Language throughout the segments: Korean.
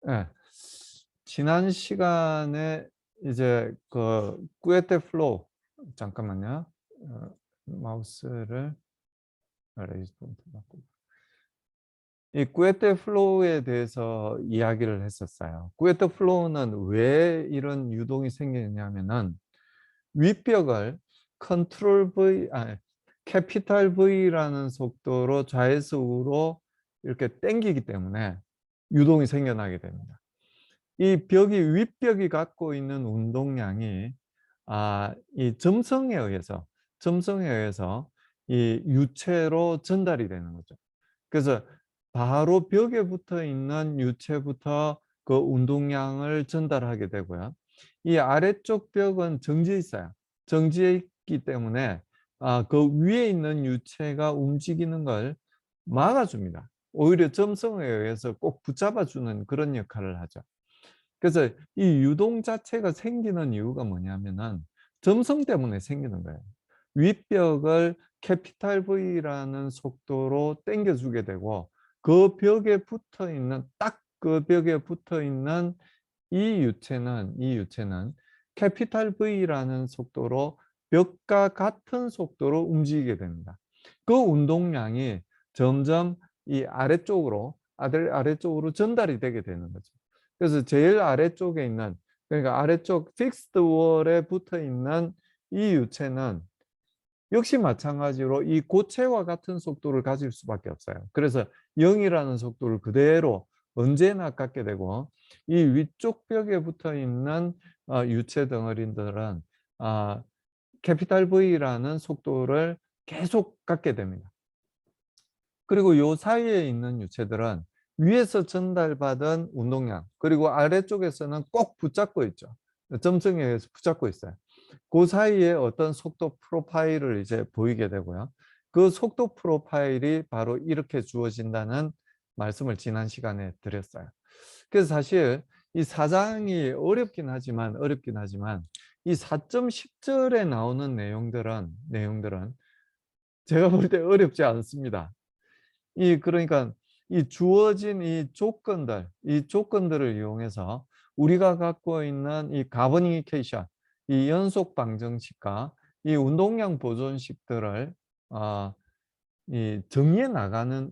예. 지난 시간에 이제 그 꾸에테 플로우 잠깐만요. 마우스를 레이즈 포인트 바꾸고. 이 꾸에테 플로우에 대해서 이야기를 했었어요. 꾸에테 플로우는 왜 이런 유동이 생기냐면은 윗벽을 컨트롤 V 캐피탈 V라는 속도로 좌에서 우로 이렇게 당기기 때문에 유동이 생겨나게 됩니다. 이 벽이 윗벽이 갖고 있는 운동량이 이 점성에 의해서 이 유체로 전달이 되는 거죠. 그래서 바로 벽에 붙어 있는 유체부터 그 운동량을 전달하게 되고요. 이 아래쪽 벽은 정지해 있어요. 정지해 있기 때문에 그 위에 있는 유체가 움직이는 걸 막아줍니다. 오히려 점성에 의해서 꼭 붙잡아주는 그런 역할을 하죠. 그래서 이 유동 자체가 생기는 이유가 뭐냐면은 점성 때문에 생기는 거예요. 윗벽을 캐피탈 V라는 속도로 당겨주게 되고 그 벽에 붙어 있는 딱 그 벽에 붙어 있는 이 유체는 캐피탈 V라는 속도로 벽과 같은 속도로 움직이게 됩니다. 그 운동량이 점점 이 아래쪽으로 전달이 되게 되는 거죠. 그래서 제일 아래쪽에 있는 그러니까 아래쪽 픽스드 월에 붙어 있는 이 유체는 역시 마찬가지로 이 고체와 같은 속도를 가질 수밖에 없어요. 그래서 0이라는 속도를 그대로 언제나 갖게 되고 이 위쪽 벽에 붙어 있는 유체 덩어리들은 캐피탈 V라는 속도를 계속 갖게 됩니다. 그리고 요 사이에 있는 유체들은 위에서 전달받은 운동량 그리고 아래쪽에서는 꼭 붙잡고 있죠. 점성에 의해서 붙잡고 있어요. 그 사이에 어떤 속도 프로파일을 이제 보이게 되고요. 그 속도 프로파일이 바로 이렇게 주어진다는 말씀을 지난 시간에 드렸어요. 그래서 사실 이 사장이 어렵긴 하지만 이 4.10절에 나오는 내용들은 제가 볼 때 어렵지 않습니다. 그러니까 이 주어진 이 조건들을 이용해서 우리가 갖고 있는 이 가버니케이션, 이 연속 방정식과 이 운동량 보존식들을 어, 이 정리해 나가는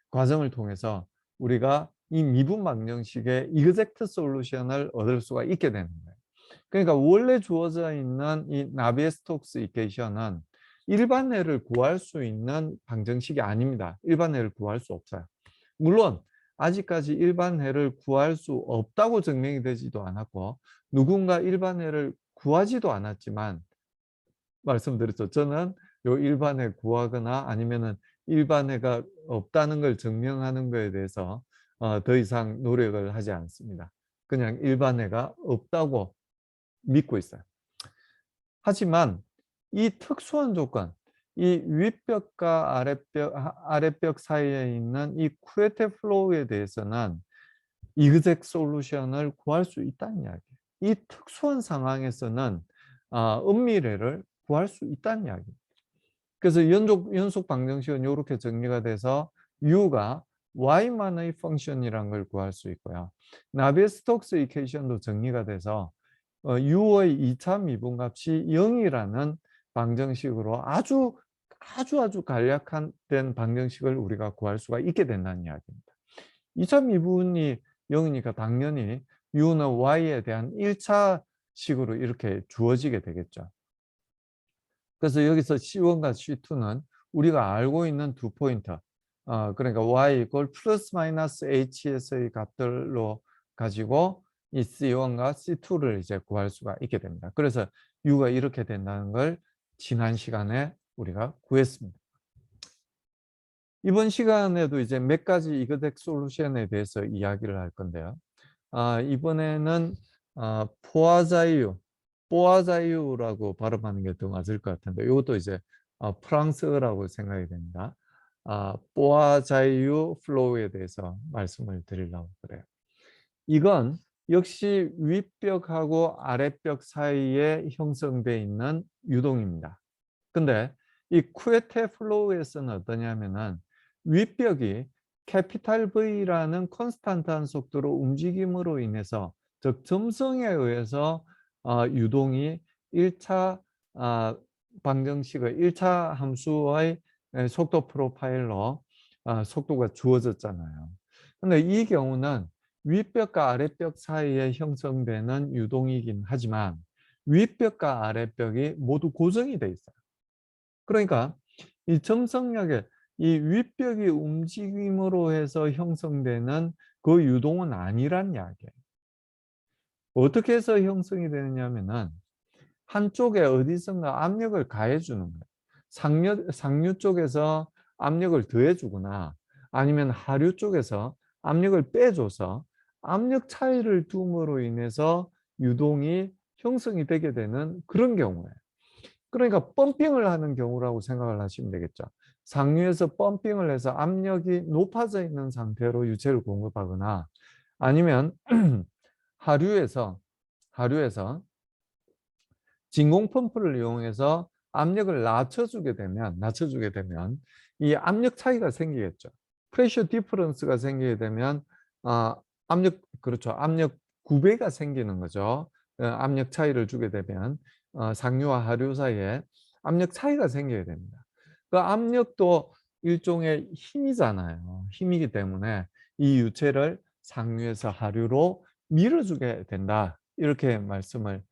과정을 통해서 우리가 이 미분 방정식의 이그젝트 솔루션을 얻을 수가 있게 되는 거예요. 그러니까 원래 주어져 있는 이 나비에-스톡스 이퀘이션은 일반해를 구할 수 있는 방정식이 아닙니다. 일반해를 구할 수 없어요. 물론 아직까지 일반해를 구할 수 없다고 증명이 되지도 않았고 누군가 일반해를 구하지도 않았지만 말씀드렸죠. 저는 요 일반해 구하거나 아니면은 일반해가 없다는 걸 증명하는 거에 대해서 더 이상 노력을 하지 않습니다. 그냥 일반해가 없다고 믿고 있어요. 하지만 이 특수한 조건, 이 윗벽과 아랫벽 사이에 있는 이 쿠에테 플로우에 대해서는 이그젝 솔루션을 구할 수 있다는 이야기예요. 이 특수한 상황에서는 은밀해를 구할 수 있다는 이야기입니다. 그래서 연속 방정식은 이렇게 정리가 돼서 U가 Y만의 펑션이라는 걸 구할 수 있고요. 나비에-스톡스 이퀘이션도 정리가 돼서 U의 2차 미분값이 0이라는 방정식으로 아주 간략한 방정식을 우리가 구할 수가 있게 된다는 이야기입니다. 2차 미분이 0이니까 당연히 U는 Y에 대한 1차 식으로 이렇게 주어지게 되겠죠. 그래서 여기서 C1과 C2는 우리가 알고 있는 두 포인트, 그러니까 Y 이퀄 플러스 마이너스 H에서의 값들로 가지고 이 C1과 C2를 이제 구할 수가 있게 됩니다. 그래서 U가 이렇게 된다는 걸 지난 시간에 우리가 구했습니다. 이번 시간에도 이제 몇 가지 이그젝 솔루션에 대해서 이야기를 할 건데요. 이번에는 포아자이유라고 발음하는 게 더 맞을 것 같은데 이것도 이제 프랑스어라고 생각이 됩니다. 포아자이유 플로우에 대해서 말씀을 드리려고 그래요. 이건 역시 윗벽하고 아랫벽 사이에 형성되어 있는 유동입니다. 근데 이 쿠에테 플로우에서는 어떠냐면은 윗벽이 캐피탈 V라는 컨스탄트한 속도로 움직임으로 인해서, 즉 점성에 의해서 유동이 1차 방정식의 1차 함수의 속도 프로파일로 속도가 주어졌잖아요. 근데 이 경우는 윗벽과 아랫벽 사이에 형성되는 유동이긴 하지만 윗벽과 아랫벽이 모두 고정이 돼 있어요. 그러니까 이 점성력의 이 윗벽이 움직임으로 해서 형성되는 그 유동은 아니란 이야기예요. 어떻게 해서 형성이 되느냐 하면은 한쪽에 어디선가 압력을 가해 주는 거예요. 상류 쪽에서 압력을 더해 주거나 아니면 하류 쪽에서 압력을 빼줘서 압력 차이를 둠으로 인해서 유동이 형성이 되게 되는 그런 경우예요. 그러니까 펌핑을 하는 경우라고 생각을 하시면 되겠죠. 상류에서 펌핑을 해서 압력이 높아져 있는 상태로 유체를 공급하거나 아니면 하류에서 진공 펌프를 이용해서 압력을 낮춰주게 되면 이 압력 차이가 생기겠죠. 프레셔 디퍼런스가 생기게 되면 압력 구배가 생기는 거죠. 압력 차이를 주게 되면 상류와 하류 사이에 압력 차이가 생기게 됩니다. 그 압력도 일종의 힘이잖아요. 힘이기 때문에 이 유체를 상류에서 하류로 밀어주게 된다. 이렇게 말씀을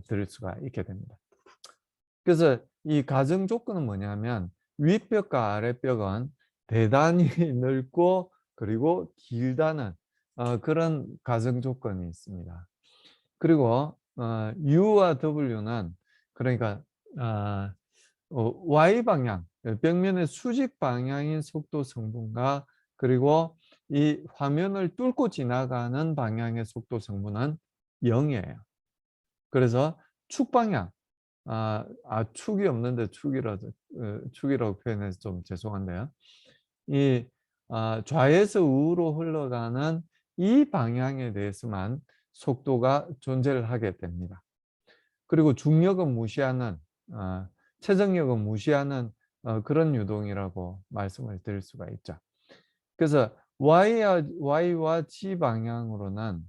드릴 수가 있게 됩니다. 그래서 이 가정 조건은 뭐냐면 윗벽과 아랫벽은 대단히 넓고 그리고 길다는 그런 가정 조건이 있습니다. 그리고 U와 W는 그러니까 Y 방향, 벽면의 수직 방향인 속도 성분과 그리고 이 화면을 뚫고 지나가는 방향의 속도 성분은 0이에요. 그래서 축 방향, 축이 없는데 축이라고 표현해서 좀 죄송한데요. 이 좌에서 우로 흘러가는 이 방향에 대해서만 속도가 존재를 하게 됩니다. 그리고 중력은 무시하는, 최정력은 무시하는 그런 유동이라고 말씀을 드릴 수가 있죠. 그래서 Y와 G 방향으로는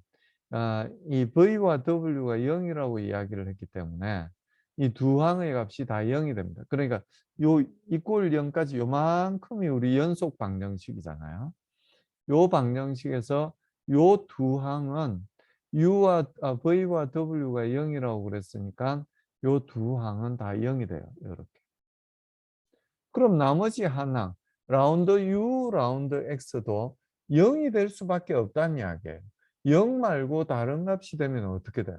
이 V와 W가 0이라고 이야기를 했기 때문에 이 두 항의 값이 다 0이 됩니다. 그러니까 요 이꼴 0까지 요만큼이 우리 연속 방정식이잖아요. 요 방정식에서 요 두 항은 V와 W가 0이라고 그랬으니까 요 두 항은 다 0이 돼요. 이렇게. 그럼 나머지 한 항, 라운드 U, 라운드 X도 0이 될 수밖에 없다는 이야기예요. 0 말고 다른 값이 되면 어떻게 돼요?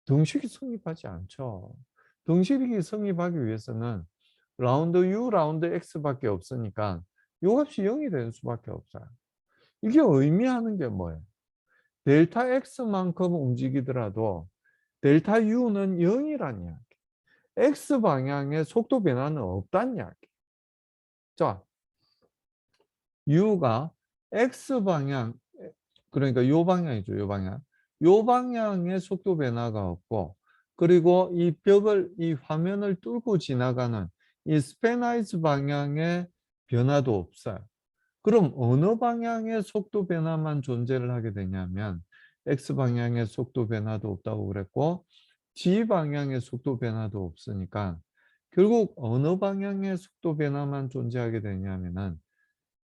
등식이 성립하지 않죠. 등식이 성립하기 위해서는 라운드 U, 라운드 X밖에 없으니까 이 값이 0이 되는 수밖에 없어요. 이게 의미하는 게 뭐예요? 델타 X만큼 움직이더라도 델타 U는 0이란 이야기. X 방향의 속도 변화는 없다는 이야기. 자, U가 X 방향, 그러니까 요 방향이죠, 요 방향. 요 방향의 속도 변화가 없고, 그리고 이 화면을 뚫고 지나가는 이 스페나이즈 방향의 변화도 없어요. 그럼 어느 방향의 속도 변화만 존재를 하게 되냐면 X 방향의 속도 변화도 없다고 그랬고 G 방향의 속도 변화도 없으니까 결국 어느 방향의 속도 변화만 존재하게 되냐면은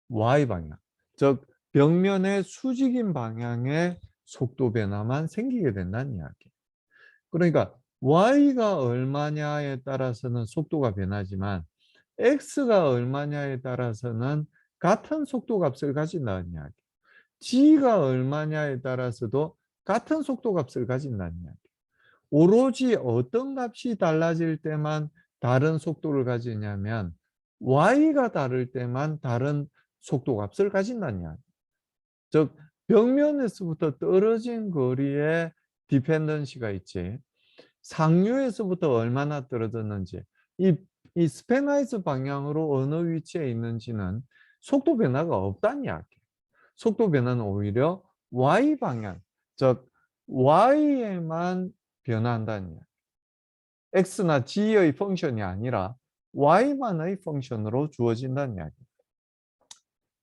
Y 방향, 즉 벽면의 수직인 방향의 속도 변화만 생기게 된다는 이야기. 그러니까 Y가 얼마냐에 따라서는 속도가 변하지만 X가 얼마냐에 따라서는 같은 속도 값을 가진다는 이야기. G가 얼마냐에 따라서도 같은 속도 값을 가진다는 이야기. 오로지 어떤 값이 달라질 때만 다른 속도를 가지냐면 Y가 다를 때만 다른 속도 값을 가진다는 이야기. 즉 벽면에서부터 떨어진 거리에 디펜던시가 있지 상류에서부터 얼마나 떨어졌는지 이 스페나이즈 방향으로 어느 위치에 있는지는 속도 변화가 없다는 이야기. 속도 변화는 오히려 Y 방향, 즉 Y에만 변화한다는 이야기. X나 G의 펑션이 아니라 Y만의 펑션으로 주어진다는 이야기.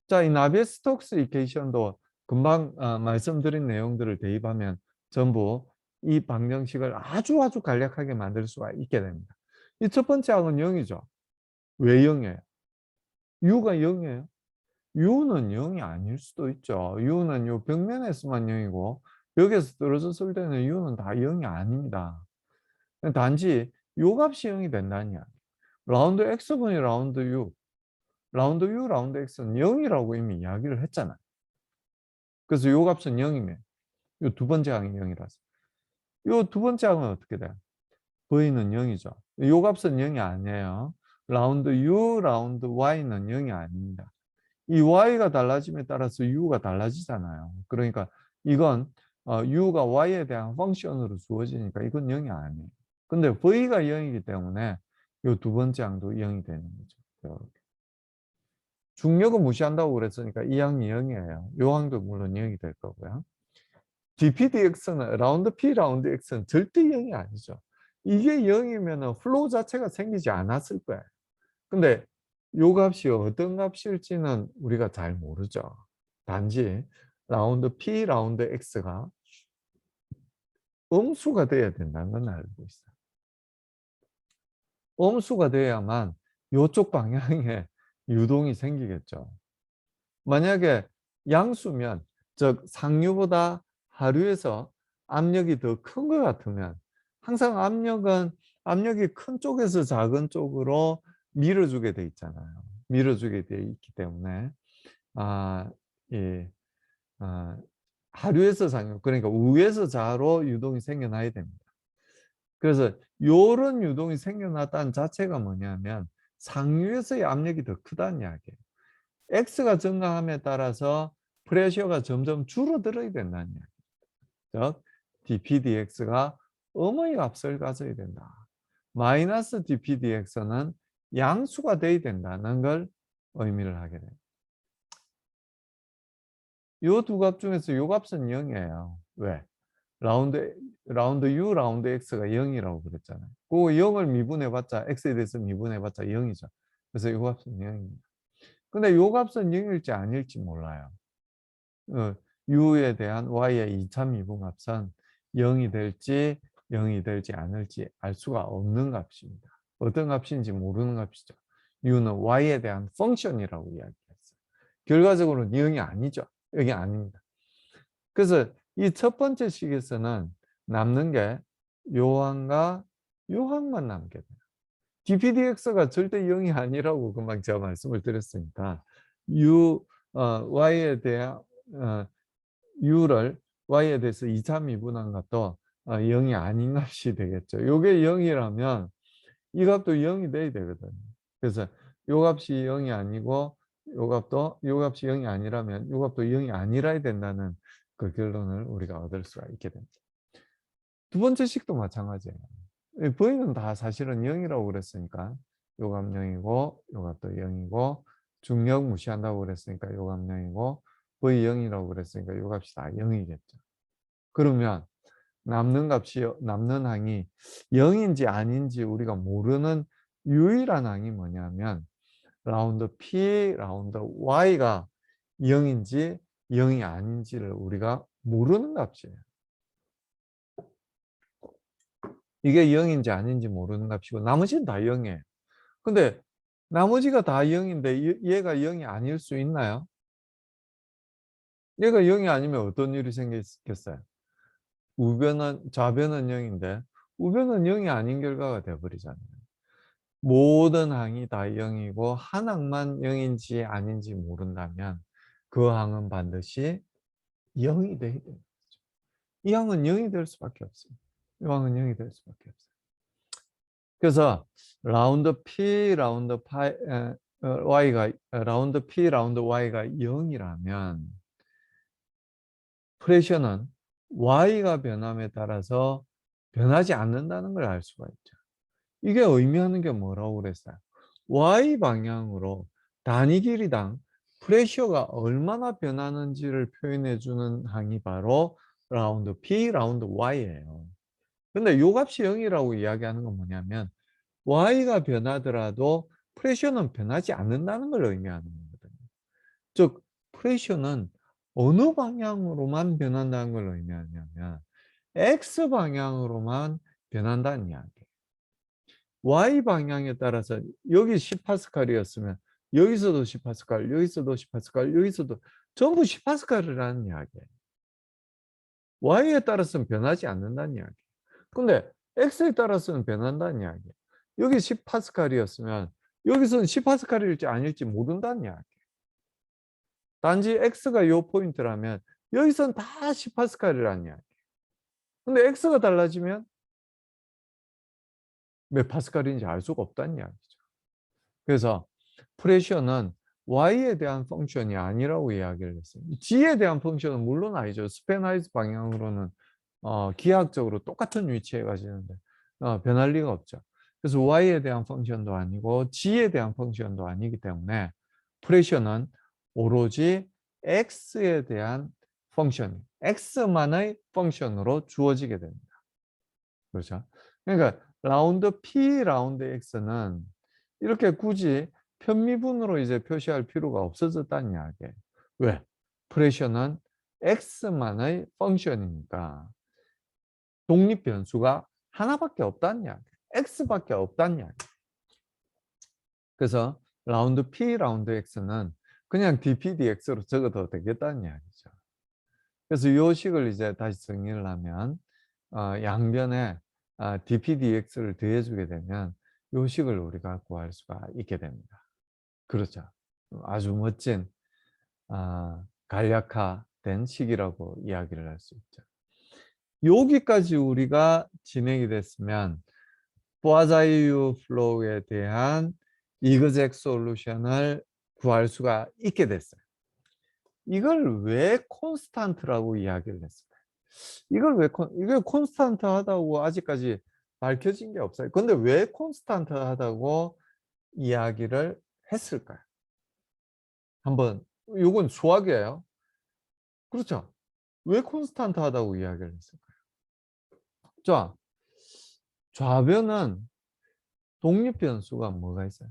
자, 이 나비에스톡스 이퀘이션도 금방 말씀드린 내용들을 대입하면 전부 이 방정식을 아주 간략하게 만들 수가 있게 됩니다. 이 첫 번째 항은 0이죠. 왜 0이에요? u가 0이에요. u는 0이 아닐 수도 있죠. u는 요 벽면에서만 0이고 여기에서 떨어졌을 때는 u는 다 0이 아닙니다. 단지 요 값이 0이 된다는 이야기. 라운드 x분이 라운드 u, 라운드 u, 라운드 x는 0이라고 이미 이야기를 했잖아요. 그래서 요 값은 0이면 요 두 번째 항이 0이라서 요 두 번째 항은 어떻게 돼요? v는 0이죠. 요 값은 0이 아니에요. 라운드 u, 라운드 y는 0이 아닙니다. 이 y가 달라짐에 따라서 u가 달라지잖아요. 그러니까 이건 u가 y에 대한 펑션으로 주어지니까 이건 0이 아니에요. 근데 v가 0이기 때문에 요 두 번째 항도 0이 되는 거죠. 이렇게. 중력은 무시한다고 그랬으니까 이 항이 0이에요. 요 항도 물론 0이 될 거고요. dpdx는 라운드 p, 라운드 x는 절대 0이 아니죠. 이게 0이면 플로우 자체가 생기지 않았을 거예요. 근데 요 값이 어떤 값일지는 우리가 잘 모르죠. 단지 라운드 p, 라운드 x가 음수가 돼야 된다는 건 알고 있어요. 음수가 돼야만 요쪽 방향에 유동이 생기겠죠. 만약에 양수면, 즉 상류보다 하류에서 압력이 더 큰 것 같으면 항상 압력이 큰 쪽에서 작은 쪽으로 밀어주게 돼 있잖아요. 밀어주게 돼 있기 때문에 아, 예, 아, 하류에서 상류, 그러니까 우에서 좌로 유동이 생겨나야 됩니다. 그래서 요런 유동이 생겨났다는 자체가 뭐냐면 상류에서의 압력이 더 크다는 이야기예요. X가 증가함에 따라서 프레셔가 점점 줄어들어야 된다는 이야기예요. 즉, dP dx가 음의 값을 가져야 된다. 마이너스 dP dx는 양수가 돼야 된다는 걸 의미를 하게 됩니다. 이 두 값 중에서 이 값은 0이에요. 왜? 라운드 U, 라운드 X가 0이라고 그랬잖아요. 그 0을 미분해봤자, X에 대해서 미분해봤자 0이죠. 그래서 이 값은 0입니다. 근데 이 값은 0일지 아닐지 몰라요. U에 대한 Y의 2차 미분값은 0이 될지 0이 될지 않을지 알 수가 없는 값입니다. 어떤 값인지 모르는 값이죠. U는 Y에 대한 펑션이라고 이야기했어요. 결과적으로는 0이 아니죠. 여기 아닙니다. 그래서 이 첫 번째 식에서는 남는 게 요항과 요항만 남게 돼요. dpdx가 절대 0이 아니라고 금방 제가 말씀을 드렸으니까 y에 대한 u를 y에 대해서 2차 미분한 것도 0이 아닌 값이 되겠죠. 요게 0이라면 이 값도 0이 돼야 되거든요. 그래서 요 값이 0이 아니고 요 값이 0이 아니라면 요 값도 0이 아니라야 된다는 그 결론을 우리가 얻을 수가 있게 됩니다. 두 번째 식도 마찬가지예요. v는 다 사실은 0이라고 그랬으니까 요 값 0이고 요 값도 0이고 중력 무시한다고 그랬으니까 요 값 0이고 v 0이라고 그랬으니까 요 값이 다 0이겠죠. 그러면 남는 항이 0인지 아닌지 우리가 모르는 유일한 항이 뭐냐면 라운드 P, 라운드 Y가 0인지 0이 아닌지를 우리가 모르는 값이에요. 이게 0인지 아닌지 모르는 값이고 나머지는 다 0이에요. 근데 나머지가 다 0인데 얘가 0이 아닐 수 있나요? 얘가 0이 아니면 어떤 일이 생겼겠어요? 좌변은 0인데 우변은 0이 아닌 결과가 되어버리잖아요. 모든 항이 다 0이고 한 항만 0인지 아닌지 모른다면 그 항은 반드시 0이 돼야 돼요. 이 항은 0이 될 수밖에 없어요. 이 항은 0이 될 수밖에 없어요. 그래서 라운드 P, 라운드 Y가 라운드 P, 라운드 Y가 0이라면 프레셔는 Y가 변함에 따라서 변하지 않는다는 걸 알 수가 있죠. 이게 의미하는 게 뭐라고 그랬어요? Y 방향으로 단위 길이당 프레셔가 얼마나 변하는지를 표현해 주는 항이 바로 라운드 P, 라운드 Y예요. 근데 요 값이 0이라고 이야기하는 건 뭐냐면 Y가 변하더라도 프레셔는 변하지 않는다는 걸 의미하는 거거든요. 즉 프레셔는 어느 방향으로만 변한다는 걸 의미하냐면 X 방향으로만 변한다는 이야기예요. Y 방향에 따라서 여기 10파스칼이었으면 여기서도 10파스칼, 여기서도 10파스칼, 여기서도 전부 10파스칼이라는 이야기예요. Y에 따라서는 변하지 않는다는 이야기예요. 근데 X에 따라서는 변한다는 이야기예요. 여기 10파스칼이었으면 여기서는 10파스칼일지 아닐지 모른다는 이야기예요. 단지 X가 요 포인트라면 여기서는 다 10파스칼이라는 이야기예요. 근데 X가 달라지면 몇 파스칼인지 알 수가 없다는 이야기죠. 그래서 프레셔는 Y에 대한 펑션이 아니라고 이야기를 했어요. G에 대한 펑션은 물론 아니죠. 스페나이즈 방향으로는 기하학적으로 똑같은 위치에 가지는데 변할 리가 없죠. 그래서 Y에 대한 펑션도 아니고 G에 대한 펑션도 아니기 때문에 프레셔는 오로지 X에 대한 펑션, X만의 펑션으로 주어지게 됩니다. 그렇죠? 그러니까 라운드 P, 라운드 X는 이렇게 굳이 편미분으로 이제 표시할 필요가 없어졌다는 이야기예요. 왜? 프레셔는 X만의 펑션이니까 독립 변수가 하나밖에 없다는 이야기예요. X밖에 없다는 이야기예요. 그래서 라운드 P, 라운드 X는 그냥 dpdx로 적어도 되겠다는 이야기죠. 그래서 이 식을 이제 다시 정리를 하면 양변에 dpdx를 더해주게 되면 이 식을 우리가 구할 수가 있게 됩니다. 그렇죠. 아주 멋진 간략화된 식이라고 이야기를 할 수 있죠. 여기까지 우리가 진행이 됐으면 포아자이유 플로우에 대한 이그젝 솔루션을 구할 수가 있게 됐어요. 이걸 왜 콘스탄트라고 이야기를 했을까요? 이게 콘스탄트 하다고 아직까지 밝혀진 게 없어요. 근데 왜 콘스탄트 하다고 이야기를 했을까요? 한번, 이건 수학이에요. 그렇죠? 왜 콘스탄트 하다고 이야기를 했을까요? 자, 좌변은 독립 변수가 뭐가 있어요?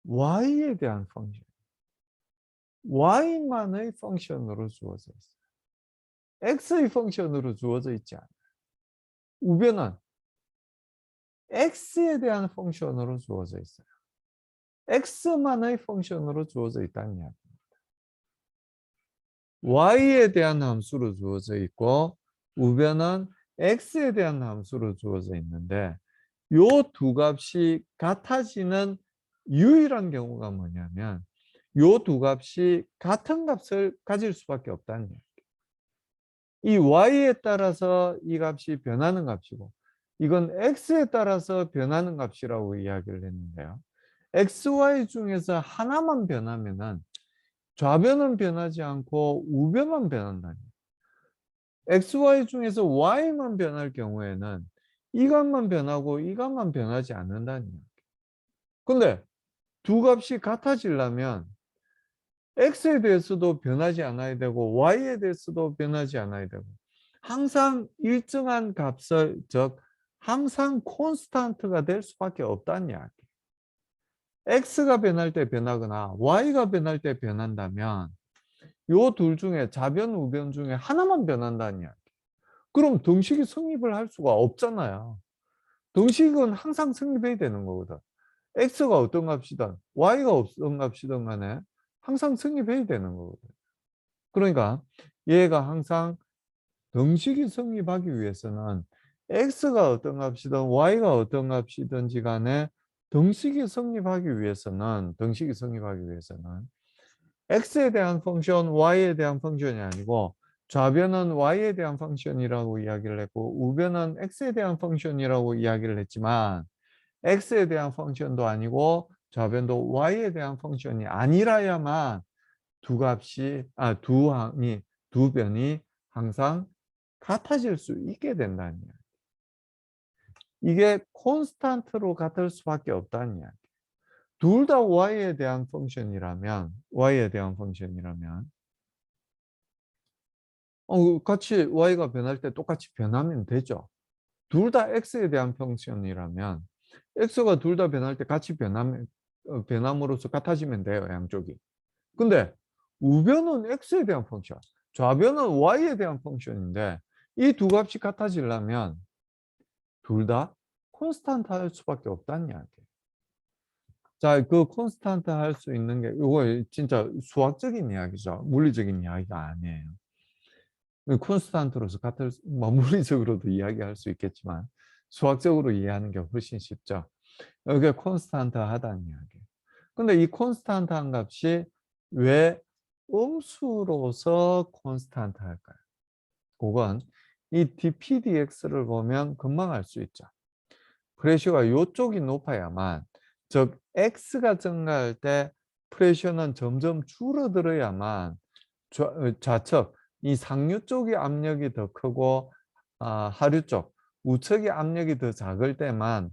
y에 대한 펑션. y만의 펑션으로 주어져 있어요. x의 펑션으로 주어져 있지 않아요. 우변은 x에 대한 펑션으로 주어져 있어요. x만의 펑션으로 주어져 있다는 이야기입니다. y에 대한 함수로 주어져 있고 우변은 x에 대한 함수로 주어져 있는데 요 두 값이 같아지는 유일한 경우가 뭐냐면 요 두 값이 같은 값을 가질 수밖에 없다는 얘기예요. 이 y에 따라서 이 값이 변하는 값이고 이건 x에 따라서 변하는 값이라고 이야기를 했는데요. xy 중에서 하나만 변하면은 좌변은 변하지 않고 우변만 변한다니. xy 중에서 y만 변할 경우에는 이 값만 변하고 이 값만 변하지 않는다니. 근데 두 값이 같아지려면 x에 대해서도 변하지 않아야 되고 y에 대해서도 변하지 않아야 되고 항상 일정한 값을 즉 항상 콘스탄트가 될 수밖에 없다는 이야기. x가 변할 때 변하거나 y가 변할 때 변한다면 요 둘 중에 좌변 우변 중에 하나만 변한다는 이야기. 그럼 등식이 성립을 할 수가 없잖아요. 등식은 항상 성립해야 되는 거거든. x가 어떤 값이든 y가 어떤 값이든 간에 항상 성립해야 되는 거거든. 그러니까 얘가 항상 등식이 성립하기 위해서는 x가 어떤 값이든 y가 어떤 값이든지 간에 등식이 성립하기 위해서는 x에 대한 펑션, y에 대한 펑션이 아니고 좌변은 y에 대한 펑션이라고 이야기를 했고 우변은 x에 대한 펑션이라고 이야기를 했지만 x에 대한 펑션도 아니고 좌변도 y에 대한 펑션이 아니라야만 두 변이 항상 같아질 수 있게 된다는 이야기. 이게 콘스탄트로 같을 수밖에 없다는 이야기. 둘 다 y에 대한 펑션이라면 같이 y가 변할 때 똑같이 변하면 되죠. 둘 다 x에 대한 펑션이라면 x가 둘 다 변할 때 같이 변하면 변함으로써 같아지면 돼요, 양쪽이. 근데 우변은 x에 대한 펑션, 좌변은 y에 대한 펑션인데 이 두 값이 같아지려면 둘 다 콘스탄트 할 수밖에 없다는 이야기예요. 자, 그 콘스탄트 할 수 있는 게 이거 진짜 수학적인 이야기죠. 물리적인 이야기가 아니에요. 콘스탄트로서 뭐 물리적으로도 이야기할 수 있겠지만 수학적으로 이해하는 게 훨씬 쉽죠. 이게 콘스탄트 하다는 이야기예요. 근데 이 콘스탄트 한 값이 왜 음수로서 콘스탄트 할까요? 그건 이 dpdx를 보면 금방 알 수 있죠. 프레셔가 이쪽이 높아야만, 즉 x가 증가할 때 프레셔는 점점 줄어들어야만 좌측 이 상류 쪽의 압력이 더 크고 하류 쪽 우측의 압력이 더 작을 때만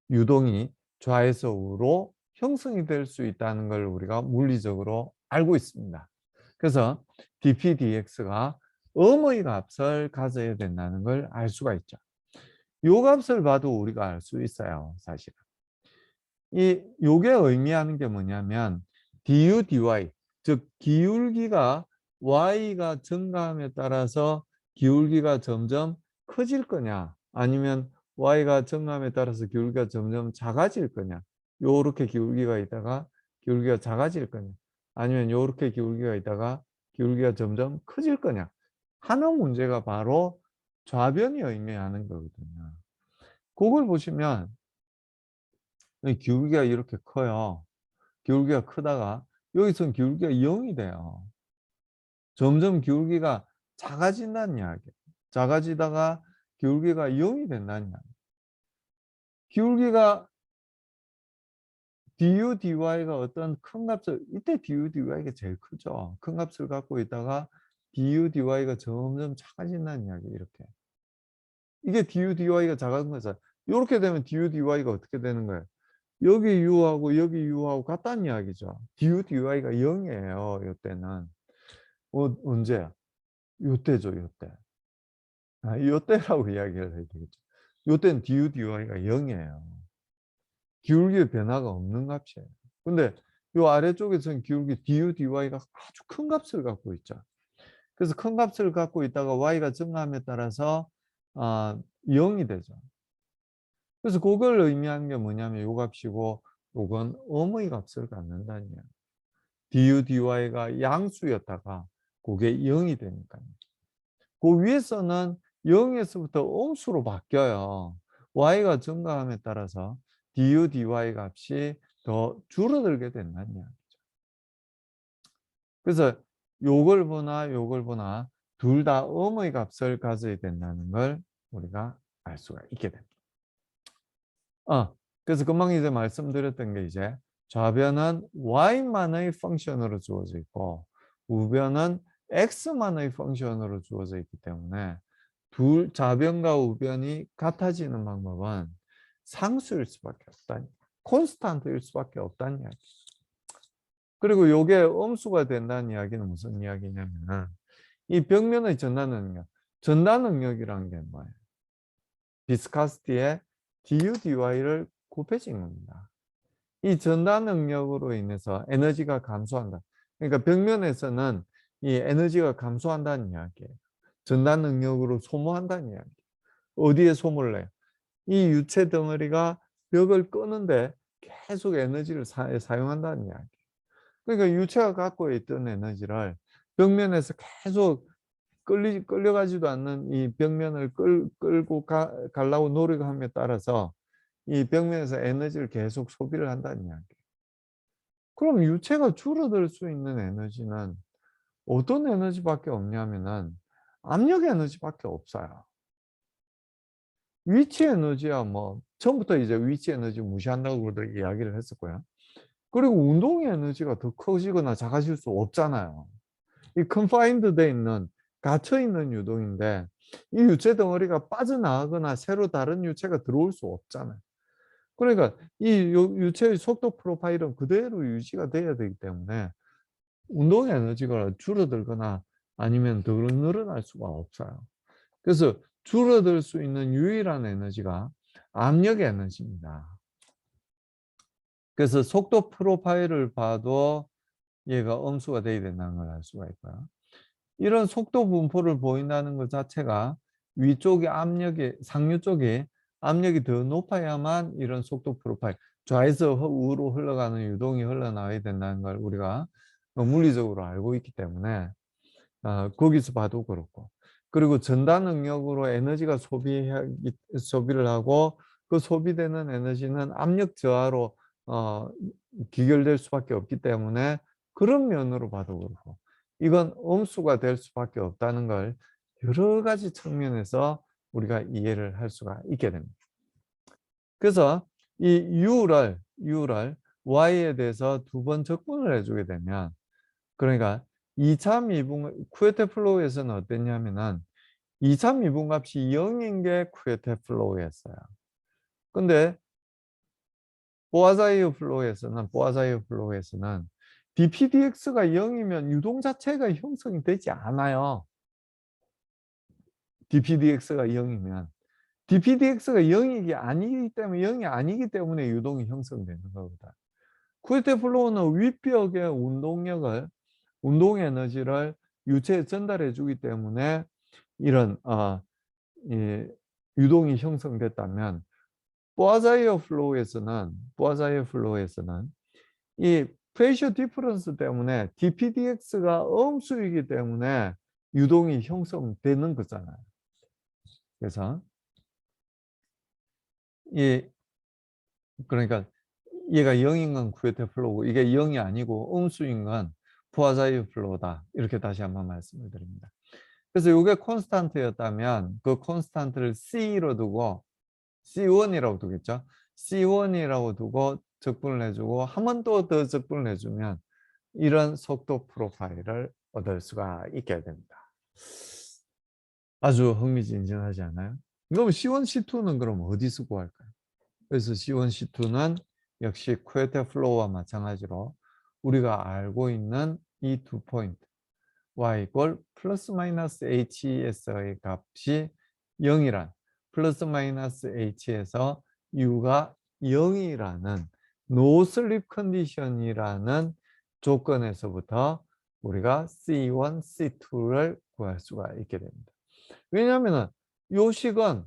유동이 좌에서 우로 형성이 될 수 있다는 걸 우리가 물리적으로 알고 있습니다. 그래서 dp dx가 음의 값을 가져야 된다는 걸 알 수가 있죠. 이 값을 봐도 우리가 알 수 있어요, 사실은. 요게 의미하는 게 뭐냐면 du dy, 즉 기울기가 y가 증가함에 따라서 기울기가 점점 커질 거냐, 아니면 y가 증가함에 따라서 기울기가 점점 작아질 거냐, 요렇게 기울기가 있다가 기울기가 작아질 거냐, 아니면 요렇게 기울기가 있다가 기울기가 점점 커질 거냐 하는 문제가 바로 좌변이 의미하는 거거든요. 그걸 보시면 기울기가 이렇게 커요. 기울기가 크다가 여기서는 기울기가 0이 돼요. 점점 기울기가 작아진다는 이야기예요. 작아지다가 기울기가 0이 된다는 이야기예요. 기울기가 du dy가 어떤 큰 값을, 이때 du dy가 제일 크죠. 큰 값을 갖고 있다가 du dy가 점점 작아진다는 이야기. 이렇게 이게 du dy가 작은 거죠. 이렇게 되면 du dy가 어떻게 되는 거예요? 여기 u하고 여기 u하고 같다는 이야기죠. du dy가 0이에요. 이때는 언제야? 요때죠, 요때. 요때라고 이야기를 해야 되겠죠. 요때는 du dy가 0이에요. 기울기의 변화가 없는 값이에요. 근데 요 아래쪽에서는 기울기 du dy가 아주 큰 값을 갖고 있죠. 그래서 큰 값을 갖고 있다가 y가 증가함에 따라서 0이 되죠. 그래서 그걸 의미하는 게 뭐냐면 요 값이고, 요건 음의 값을 갖는다는 이야기. du dy가 양수였다가 그게 0이 되니까요. 그 위에서는 0에서부터 음수로 바뀌어요. y가 증가함에 따라서 du dy 값이 더 줄어들게 된다는 이야기죠. 그래서 요걸 보나 둘 다 음의 값을 가져야 된다는 걸 우리가 알 수가 있게 됩니다. 그래서 금방 이제 말씀드렸던 게 이제 좌변은 y만의 펑션으로 주어져 있고 우변은 x만의 펑션으로 주어져 있기 때문에 좌변과 우변이 같아지는 방법은 상수일 수밖에 없다니, 콘스탄트일 수밖에 없다는 이야기. 그리고 요게 음수가 된다는 이야기는 무슨 이야기냐면 이 벽면의 전단 능력이라는 게 뭐예요? 비스카시티의 du dy를 곱해진 겁니다. 이 전단 능력으로 인해서 에너지가 감소한다. 그러니까 벽면에서는 이 에너지가 감소한다는 이야기예요. 전단 능력으로 소모한다는 이야기. 어디에 소모를 해요? 이 유체 덩어리가 벽을 끄는데 계속 에너지를 사용한다는 이야기. 그러니까 유체가 갖고 있던 에너지를 벽면에서 계속 끌려가지도 않는 이 벽면을 끌고 가려고 노력함에 따라서 이 벽면에서 에너지를 계속 소비를 한다는 이야기. 그럼 유체가 줄어들 수 있는 에너지는 어떤 에너지밖에 없냐면은 압력 에너지밖에 없어요. 위치 에너지야 뭐 처음부터 이제 위치 에너지 무시한다고 이야기를 했었고요. 그리고 운동의 에너지가 더 커지거나 작아질 수 없잖아요. 이 confined 돼 있는, 갇혀 있는 유동인데 이 유체 덩어리가 빠져나가거나 새로 다른 유체가 들어올 수 없잖아요. 그러니까 이 유체의 속도 프로파일은 그대로 유지가 돼야 되기 때문에 운동 에너지가 줄어들거나 아니면 더 늘어날 수가 없어요. 그래서 줄어들 수 있는 유일한 에너지가 압력 에너지입니다. 그래서 속도 프로파일을 봐도 얘가 음수가 돼야 된다는 걸 알 수가 있고요. 이런 속도 분포를 보인다는 것 자체가 위쪽의 압력이, 상류 쪽에 압력이 더 높아야만 이런 속도 프로파일, 좌에서 우로 흘러가는 유동이 흘러나와야 된다는 걸 우리가 물리적으로 알고 있기 때문에 거기서 봐도 그렇고, 그리고 전단 능력으로 에너지가 소비를 하고 그 소비되는 에너지는 압력 저하로 귀결될 수밖에 없기 때문에 그런 면으로 봐도 그렇고, 이건 음수가 될 수밖에 없다는 걸 여러 가지 측면에서 우리가 이해를 할 수가 있게 됩니다. 그래서 이 U를 Y에 대해서 두 번 적분을 해주게 되면, 그러니까 2차 미분, 쿠에테 플로우에서는 어땠냐면은 2차 미분 값이 0인 게 쿠에테 플로우였어요. 근데 보아자이어 플로우에서는 dpdx가 0이면 유동 자체가 형성이 되지 않아요. dpdx가 0이면. dpdx가 0이 아니기 때문에 유동이 형성되는 거거든. 쿠에테 플로우는 윗벽의 운동 에너지를 유체에 전달해 주기 때문에 이런 이 유동이 형성됐다면, 보아자이어 플로우에서는 이 프레셔 디퍼런스 때문에 dpdx가 음수이기 때문에 유동이 형성되는 거잖아요. 그래서 이 그러니까 얘가 0인 건 쿠에테 플로우고 이게 0이 아니고 음수인 건 보아자이어 플로우다. 이렇게 다시 한번 말씀을 드립니다. 그래서 이게 콘스탄트였다면 그 콘스탄트를 C로 두고 C1이라고 두겠죠. C1이라고 두고 적분을 해주고 한 번 또 더 적분을 해주면 이런 속도 프로파일을 얻을 수가 있게 됩니다. 아주 흥미진진하지 않아요? 그럼 C1, C2는 그럼 어디서 구할까요? 그래서 C1, C2는 역시 쿠에테 플로우와 마찬가지로 우리가 알고 있는 이 두 포인트 y 이퀄 플러스 마이너스 h에서의 값이 0이란, 플러스 마이너스 h에서 u가 0이라는 노슬립 컨디션이라는 조건에서부터 우리가 C1, C2를 구할 수가 있게 됩니다. 왜냐하면 요 식은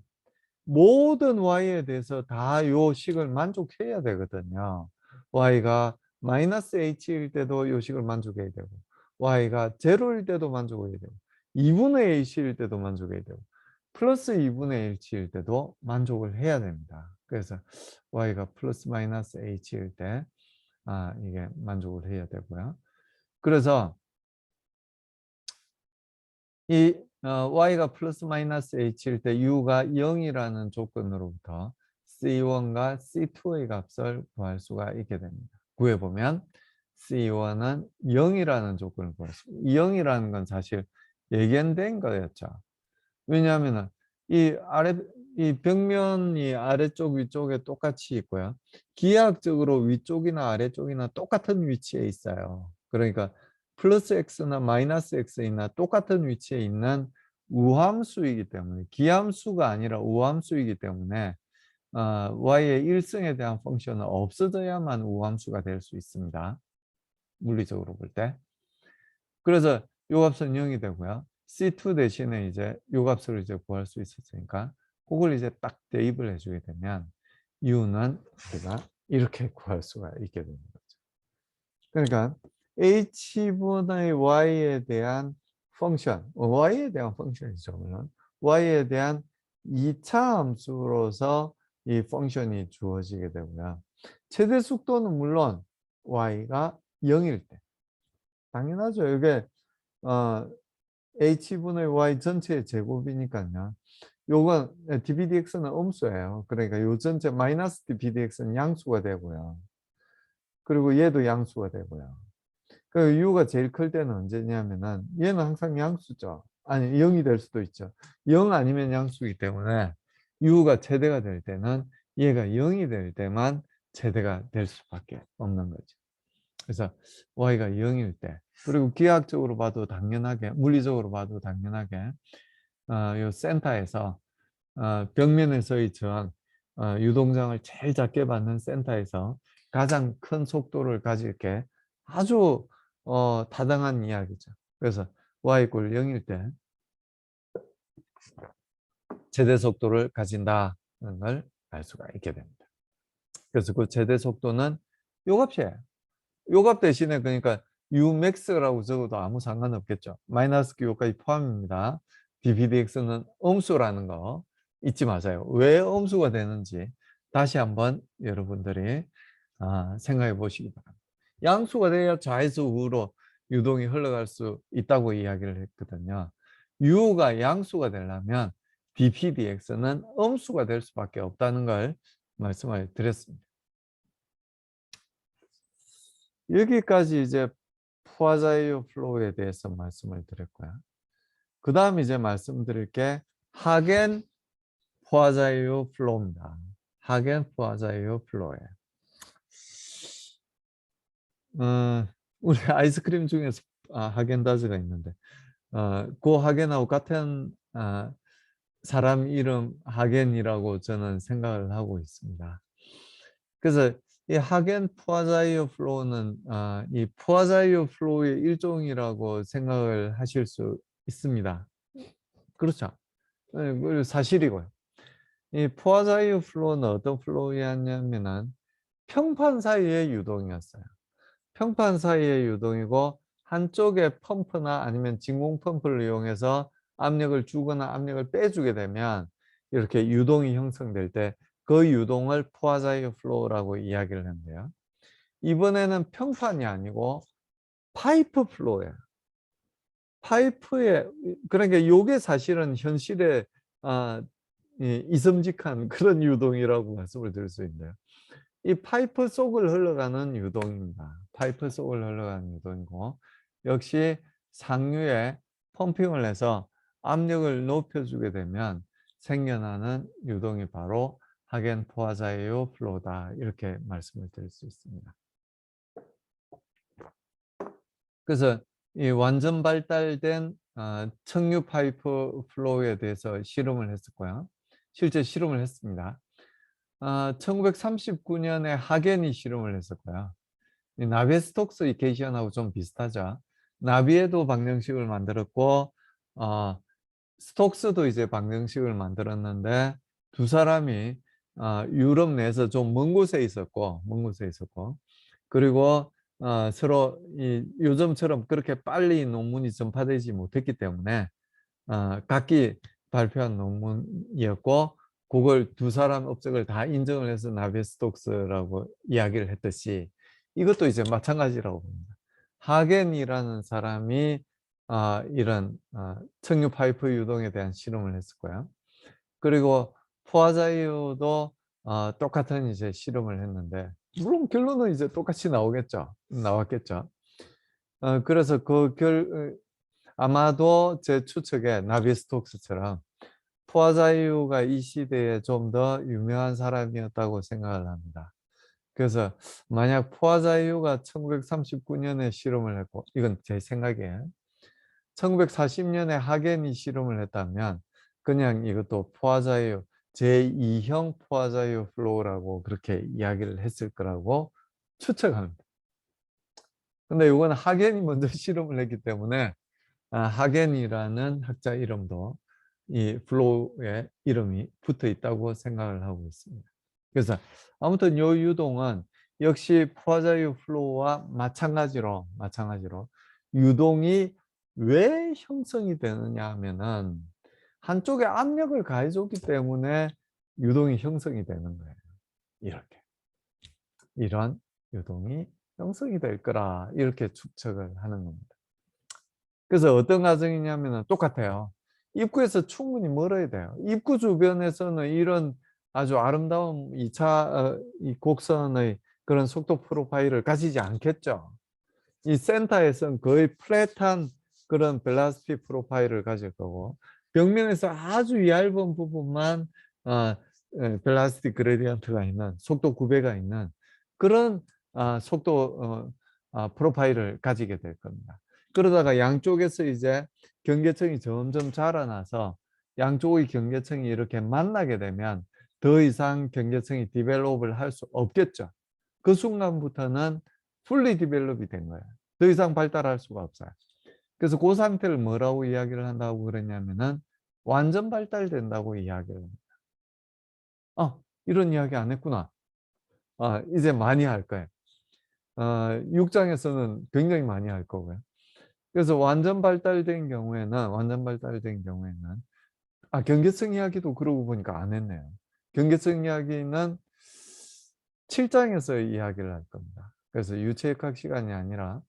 모든 y에 대해서 다 요 식을 만족해야 되거든요. y가 마이너스 h일 때도 요 식을 만족해야 되고, y가 제로일 때도 만족해야 되고, 2분의 h일 때도 만족해야 되고, 플러스 2분의 1일 때도 만족을 해야 됩니다. 그래서 y가 플러스 마이너스 h일 때 이게 만족을 해야 되고요. 그래서 이 y가 플러스 마이너스 h일 때 u가 0이라는 조건으로부터 C1과 C2의 값을 구할 수가 있게 됩니다. 구해보면 C1은 0이라는 조건을 구했습니다. 0이라는 건 사실 예견된 거였죠. 왜냐하면 이 벽면이 아래쪽 위쪽에 똑같이 있고요. 기하학적으로 위쪽이나 아래쪽이나 똑같은 위치에 있어요. 그러니까 플러스 x나 마이너스 x이나 똑같은 위치에 있는 우함수이기 때문에, 기함수가 아니라 우함수이기 때문에 y의 일승에 대한 펑션은 없어져야만 우함수가 될 수 있습니다. 물리적으로 볼 때. 그래서 요 값은 0이 되고요. C2 대신에 이제 요 값을 이제 구할 수 있었으니까 그걸 이제 딱 대입을 해주게 되면 U는 우리가 이렇게 구할 수가 있게 되는 거죠. 그러니까 H분의 Y에 대한 펑션, Y에 대한 펑션이죠. 물론 Y에 대한 2차 함수로서 이 펑션이 주어지게 되고요. 최대 속도는 물론 Y가 0일 때. 당연하죠. 이게 h분의 y 전체의 제곱이니까요. 요건 dpdx는 음수예요. 그러니까 요 전체 마이너스 dpdx는 양수가 되고요. 그리고 얘도 양수가 되고요. 그 u가 제일 클 때는 언제냐면은 얘는 항상 양수죠. 아니 0이 될 수도 있죠. 0 아니면 양수이기 때문에 u가 최대가 될 때는 얘가 0이 될 때만 최대가 될 수밖에 없는 거죠. 그래서 y가 0일 때, 그리고 기하학적으로 봐도 당연하게, 물리적으로 봐도 당연하게 요 센터에서 벽면에서의 저항, 유동장을 제일 작게 받는 센터에서 가장 큰 속도를 가질게 아주 타당한 이야기죠. 그래서 y = 0일 때 최대 속도를 가진다는 걸 알 수가 있게 됩니다. 그래서 그 최대 속도는 요 값이에요. 요 값 대신에 그러니까 Umax라고 적어도 아무 상관없겠죠. 마이너스 Q까지 포함입니다. dpdx는 음수라는 거 잊지 마세요. 왜 음수가 되는지 다시 한번 여러분들이 생각해 보시기 바랍니다. 양수가 돼야 좌에서 우로 유동이 흘러갈 수 있다고 이야기를 했거든요. U가 양수가 되려면 dpdx는 음수가 될 수밖에 없다는 걸 말씀을 드렸습니다. 여기까지 이제 푸아자이어 플로우에 대해서 말씀을 드렸고요. 그 다음 이제 말씀드릴 게 하겐 푸아자이어 플로우입니다. 하겐 푸아자이어 플로우예요. 우리 아이스크림 중에서 하겐다즈가 있는데 그 하겐하고 같은 사람 이름 하겐이라고 저는 생각을 하고 있습니다. 그래서 이 하겐 푸아자이어 플로우는 이 푸아자이어 플로우의 일종이라고 생각을 하실 수 있습니다. 그렇죠. 네, 사실이고요. 이 푸아자이어 플로우는 어떤 플로우였냐면은 평판 사이의 유동이었어요. 평판 사이의 유동이고 한쪽에 펌프나 아니면 진공 펌프를 이용해서 압력을 주거나 압력을 빼주게 되면 이렇게 유동이 형성될 때 그 유동을 푸아자이어 플로우라고 이야기를 하는데요. 이번에는 평판이 아니고 파이프 플로우예요. 파이프에 그러니까 이게 사실은 현실에 이섬직한 그런 유동이라고 말씀을 드릴 수 있는데요. 이 파이프 속을 흘러가는 유동입니다. 파이프 속을 흘러가는 유동이고 역시 상류에 펌핑을 해서 압력을 높여주게 되면 생겨나는 유동이 바로 하겐 푸아자이어 플로우다 이렇게 말씀을 드릴 수 있습니다. 그래서 이 완전 발달된 청류 파이프 플로우에 대해서 실험을 했었고요. 실제 실험을 했습니다. 1939년에 하겐이 실험을 했었고요. 이 나비에스톡스 이케이션하고 좀 비슷하죠. 나비에도 방정식을 만들었고 스톡스도 이제 방정식을 만들었는데 두 사람이 유럽 내에서 좀 먼 곳에 있었고 그리고 서로 요즘처럼 그렇게 빨리 논문이 전파되지 못했기 때문에 각기 발표한 논문이었고 그걸 두 사람 업적을 다 인정을 해서 나비스톡스라고 이야기를 했듯이 이것도 이제 마찬가지라고 봅니다. 하겐이라는 사람이 이런 청유 파이프 유동에 대한 실험을 했었고요. 그리고 푸아자이유도 똑같은 이제 실험을 했는데 물론 결론은 이제 똑같이 나왔겠죠. 그래서 아마도 제 추측에 나비스톡스처럼 푸아자이유가 이 시대에 좀 더 유명한 사람이었다고 생각을 합니다. 그래서 만약 푸아자이유가 1939년에 실험을 했고 이건 제 생각이에요. 1940년에 하겐이 실험을 했다면 그냥 이것도 푸아자이유 제2형 푸아자이유 플로우라고 그렇게 이야기를 했을 거라고 추측합니다. 근데 이건 하겐이 먼저 실험을 했기 때문에 하겐이라는 학자 이름도 이 플로우의 이름이 붙어 있다고 생각을 하고 있습니다. 그래서 아무튼 이 유동은 역시 푸아자이유 플로우와 마찬가지로 유동이 왜 형성이 되느냐 하면은 한쪽에 압력을 가해줬기 때문에 유동이 형성이 되는 거예요. 이렇게 이런 유동이 형성이 될 거라 이렇게 추측을 하는 겁니다. 그래서 어떤 과정이냐면 똑같아요. 입구에서 충분히 멀어야 돼요. 입구 주변에서는 이런 아주 아름다운 이 곡선의 그런 속도 프로파일을 가지지 않겠죠. 이 센터에서는 거의 플랫한 그런 벨라시티 프로파일을 가질 거고 벽면에서 아주 얇은 부분만 벨라시티 그레디언트가 있는 속도 구배가 있는 그런 속도 프로파일을 가지게 될 겁니다. 그러다가 양쪽에서 이제 경계층이 점점 자라나서 양쪽의 경계층이 이렇게 만나게 되면 더 이상 경계층이 디벨롭을 할 수 없겠죠. 그 순간부터는 fully develop이 된 거예요. 더 이상 발달할 수가 없어요. 그래서 그 상태를 뭐라고 이야기를 한다고 그랬냐면은 완전 발달된다고 이야기를 합니다. 이런 이야기 안 했구나. 이제 많이 할 거예요. 6장에서는 굉장히 많이 할 거고요. 그래서 완전 발달된 경우에는 경계성 이야기도 그러고 보니까 안 했네요. 경계성 이야기는 7장에서 이야기를 할 겁니다. 그래서 유체역학 시간이 아니라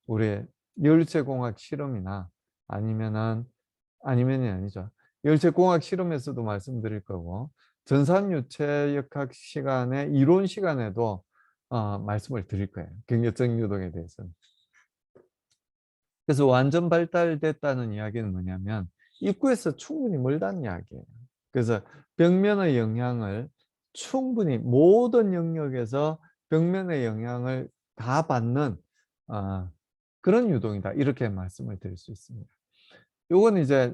우리 열체공학 실험이나 아니면이 아니죠. 열체공학 실험에서도 말씀드릴 거고 전산유체역학 시간에 이론 시간에도 말씀을 드릴 거예요. 경계성 유동에 대해서는. 그래서 완전 발달됐다는 이야기는 뭐냐면 입구에서 충분히 멀다는 이야기예요. 그래서 벽면의 영향을 충분히 모든 영역에서 벽면의 영향을 다 받는 그런 유동이다. 이렇게 말씀을 드릴 수 있습니다. 요건 이제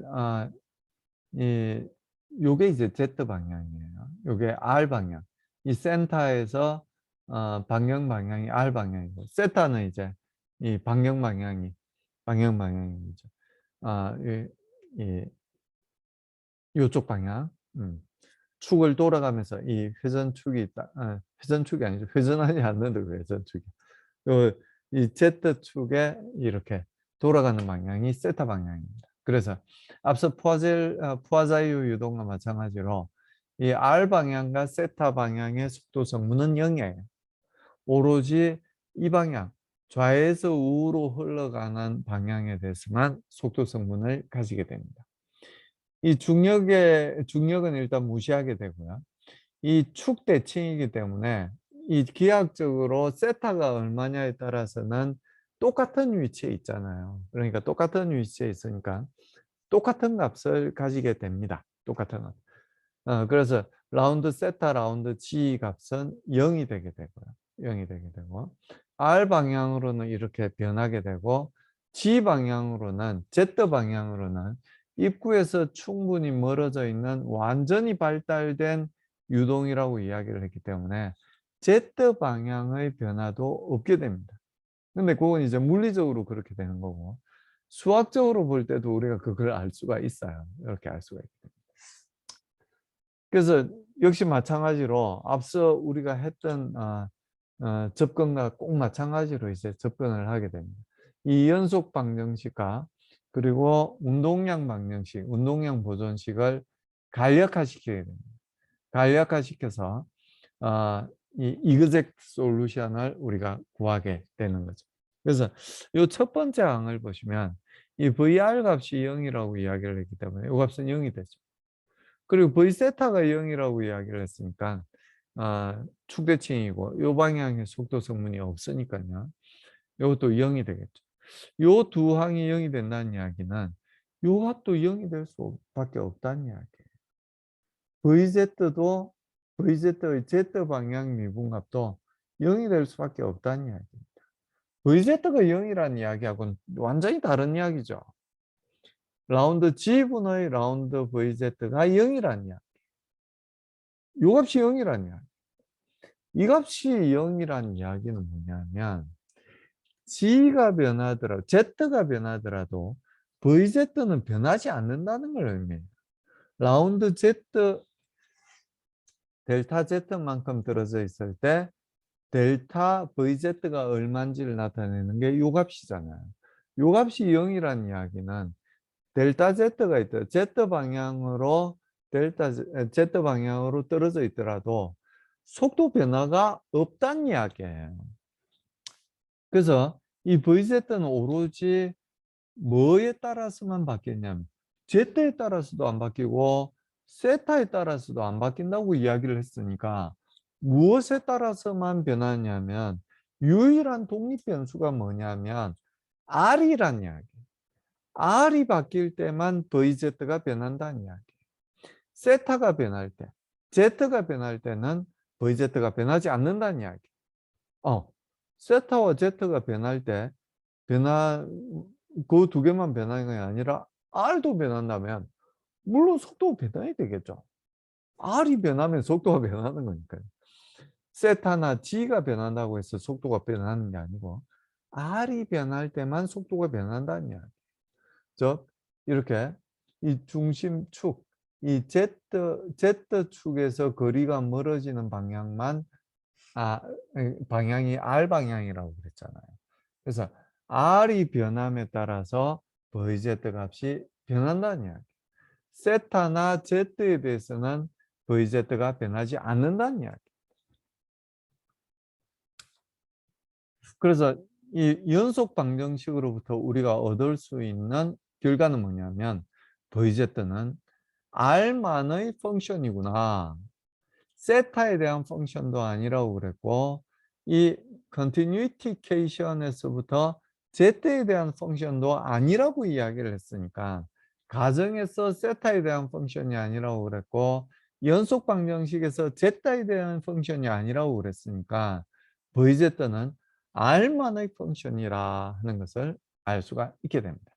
요게 이제 Z 방향이에요. 요게 R 방향. 이 센터에서 방향 방향이 R 방향이고 세타는 이제 이 방향 방향이죠. 이 요쪽 방향. 축을 돌아가면서 이 회전축이 있다. 회전축이 아니죠. 회전하지 않는데 회전축이. 이 Z축에 이렇게 돌아가는 방향이 세타 방향입니다. 그래서 앞서 푸아자유 유동과 마찬가지로 이 R 방향과 세타 방향의 속도 성분은 0이에요. 오로지 이 방향, 좌에서 우로 흘러가는 방향에 대해서만 속도 성분을 가지게 됩니다. 이 중력은 일단 무시하게 되고요. 이 축 대칭이기 때문에 이 기하학적으로 세타가 얼마냐에 따라서는 똑같은 위치에 있잖아요. 그러니까 똑같은 위치에 있으니까 똑같은 값을 가지게 됩니다. 똑같은 값. 그래서 라운드 세타, 라운드 G 값은 0이 되게 되고요. 0이 되게 되고 R 방향으로는 이렇게 변하게 되고 G 방향으로는 Z 방향으로는 입구에서 충분히 멀어져 있는 완전히 발달된 유동이라고 이야기를 했기 때문에 Z 방향의 변화도 없게 됩니다. 근데 그건 이제 물리적으로 그렇게 되는 거고 수학적으로 볼 때도 우리가 그걸 알 수가 있어요. 이렇게 알 수가 있기 때문에. 그래서 역시 마찬가지로 앞서 우리가 했던 접근과 꼭 마찬가지로 이제 접근을 하게 됩니다. 이 연속 방정식과 그리고 운동량 방정식, 운동량 보존식을 간략화시켜야 됩니다. 간략화시켜서 이 이그젝트 솔루션을 우리가 구하게 되는 거죠. 그래서 이 첫 번째 항을 보시면 이 VR 값이 0이라고 이야기를 했기 때문에 이 값은 0이 되죠. 그리고 V세타가 0이라고 이야기를 했으니까 축대칭이고 이 방향의 속도 성분이 없으니까요. 이것도 0이 되겠죠. 이 두 항이 0이 된다는 이야기는 이 값도 0이 될 수밖에 없다는 이야기예요. VZ도 VZ의 Z 방향 미분값도 0이 될 수밖에 없다는 이야기입니다. VZ가 0이라는 이야기하고는 완전히 다른 이야기죠. 라운드 G분의 라운드 VZ가 0이라는 이야기. 이 값이 0이라는 이야기. 이 값이 0이라는 이야기는 뭐냐면 G가 변하더라도 Z가 변하더라도 VZ는 변하지 않는다는 걸 의미해요. 라운드 Z 델타 Z만큼 들어져 있을 때 델타 VZ가 얼마인지를 나타내는 게 요 값이잖아요. 요 값이 0이라는 이야기는 델타 Z가 있다. Z 방향으로 Z 방향으로 떨어져 있더라도 속도 변화가 없다는 이야기예요. 그래서 이 VZ는 오로지 뭐에 따라서만 바뀌냐면 Z에 따라서도 안 바뀌고 세타에 따라서도 안 바뀐다고 이야기를 했으니까 무엇에 따라서만 변하냐면 유일한 독립 변수가 뭐냐면 R이란 이야기. R이 바뀔 때만 VZ가 변한다는 이야기. 세타가 변할 때, Z가 변할 때는 VZ가 변하지 않는다는 이야기. 세타와 Z가 변할 때 그 두 개만 변하는 게 아니라 R도 변한다면 물론 속도가 변해야 되겠죠. R이 변하면 속도가 변하는 거니까요. 세타나 G가 변한다고 해서 속도가 변하는 게 아니고 R이 변할 때만 속도가 변한다는 이야기예요. 즉 이렇게 이 중심축, 이 Z축에서 거리가 멀어지는 방향만 방향이 R 방향이라고 그랬잖아요. 그래서 R이 변함에 따라서 VZ 값이 변한다는 이야기. 세타나 Z에 대해서는 VZ가 변하지 않는다는 이야기. 그래서 이 연속 방정식으로부터 우리가 얻을 수 있는 결과는 뭐냐면 VZ는 R만의 펑션이구나. 세타에 대한 펑션도 아니라고 그랬고 이 컨티뉴이티케이션에서부터 Z에 대한 펑션도 아니라고 이야기를 했으니까 가정에서 세타에 대한 펑션이 아니라고 그랬고 연속 방정식에서 Z에 대한 펑션이 아니라고 그랬으니까 VZ는 R만의 펑션이라 하는 것을 알 수가 있게 됩니다.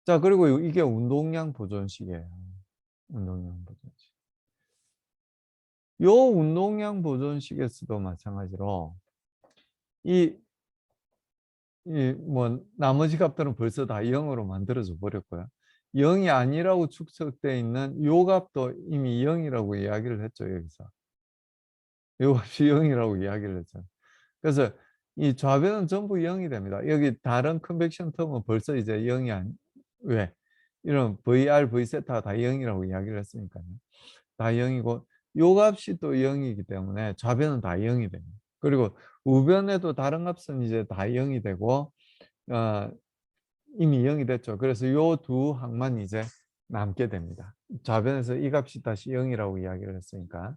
자, 그리고 이게 운동량 보존식이에요. 운동량 보존식. 요 운동량 보존식에서도 마찬가지로 뭐 나머지 값들은 벌써 다 0으로 만들어져 버렸고요. 0이 아니라고 축적되어 있는 요 값도 이미 0이라고 이야기를 했죠, 여기서. 요 값이 0이라고 이야기를 했죠. 그래서 이 좌변은 전부 0이 됩니다. 여기 다른 컨벡션 텀은 벌써 이제 0이 왜? 이런 VR, V세타 다 0이라고 이야기를 했으니까요. 다 0이고 요 값이 또 0이기 때문에 좌변은 다 0이 됩니다. 그리고 우변에도 다른 값은 이제 다 0이 되고 이미 0이 됐죠. 그래서 요 두 항만 이제 남게 됩니다. 좌변에서 이 값이 다시 0이라고 이야기를 했으니까.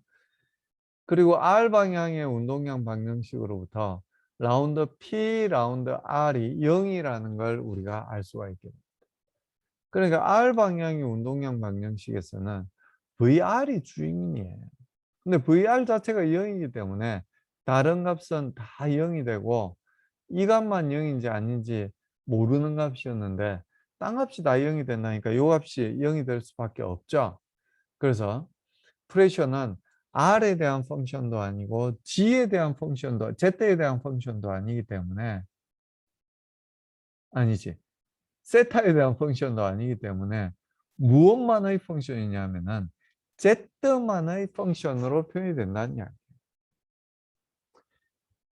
그리고 R 방향의 운동량 방정식으로부터 라운드 P, 라운드 R이 0이라는 걸 우리가 알 수가 있게 됩니다. 그러니까 R 방향의 운동량 방정식에서는 VR이 주인이에요. 근데 VR 자체가 0이기 때문에 다른 값은 다 0이 되고 이 값만 0인지 아닌지 모르는 값이었는데 딴 값이 다 0이 된다니까 이 값이 0이 될 수밖에 없죠. 그래서 프레셔는 R에 대한 펑션도 아니고 G에 대한 펑션도 Z에 대한 펑션도 아니기 때문에 아니지. 세타에 대한 펑션도 아니기 때문에 무엇만의 펑션이냐면은 Z만의 펑션으로 표현이 된다는 이야기예요.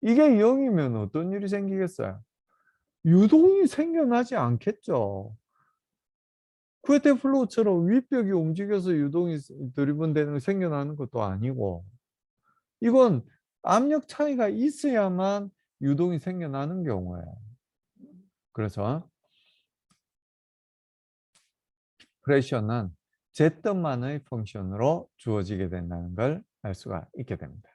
이게 0이면 어떤 일이 생기겠어요? 유동이 생겨나지 않겠죠. 쿠에테 플로우처럼 윗벽이 움직여서 유동이 드리븐되는 생겨나는 것도 아니고 이건 압력 차이가 있어야만 유동이 생겨나는 경우예요. 그래서 프레셔는 Z만의 펑션으로 주어지게 된다는 걸 알 수가 있게 됩니다.